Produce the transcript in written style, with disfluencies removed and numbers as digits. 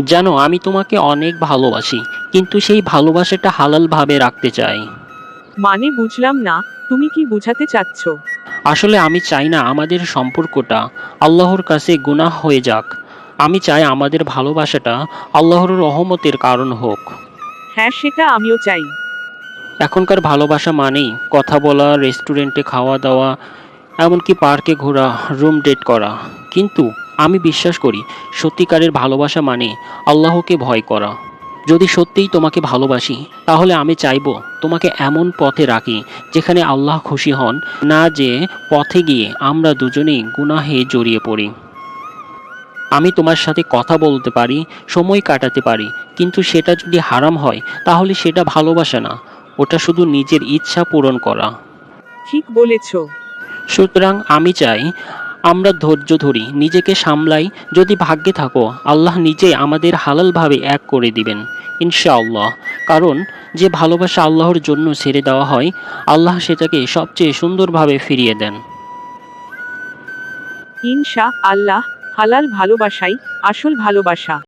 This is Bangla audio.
জানো, আমি তোমাকে অনেক ভালোবাসি, কিন্তু সেই ভালোবাসাটা হালালভাবে রাখতে চাই। মানে বুঝলাম না, তুমি কি বোঝাতে চাচ্ছ? আসলে আমি চাই না আমাদের সম্পর্কটা আল্লাহর কাছে গুনাহ হয়ে যাক। আমি চাই আমাদের ভালোবাসাটা আল্লাহর রহমতের কারণ হোক। হ্যাঁ, সেটা আমিও চাই। এখনকার ভালোবাসা মানেই কথা বলা, রেস্টুরেন্টে খাওয়া দাওয়া, এমনকি পার্কে ঘোরা, রুম ডেট করা। কিন্তু আমি বিশ্বাস করি সত্যিকারের ভালোবাসা মানে আল্লাহকে ভয় করা। যদি সত্যিই তোমাকে ভালোবাসি, তাহলে আমি চাইবো তোমাকে এমন পথে রাখি যেখানে আল্লাহ খুশি হন, না যে পথে গিয়ে আমরা দুজনেই গুনাহে জড়িয়ে পড়ি। আমি তোমার সাথে কথা বলতে পারি, সময় কাটাতে পারি, কিন্তু সেটা যদি হারাম হয় তাহলে সেটা ভালোবাসা না, ওটা শুধু নিজের ইচ্ছা পূরণ করা। ঠিক বলেছ। সুতরাং আমি চাই আমরা ধৈর্য ধরি, নিজেকে সামলাই। যদি ভাগ্যে থাকো, আল্লাহ নিজেই আমাদের হালালভাবে এক করে দিবেন, ইনশাআল্লাহ। কারণ যে ভালোবাসা আল্লাহর জন্য ছেড়ে দেওয়া হয়, আল্লাহ সেটাকে সবচেয়ে সুন্দরভাবে ফিরিয়ে দেন। ইনশা আল্লাহ, হালাল ভালোবাসাই আসল ভালোবাসা।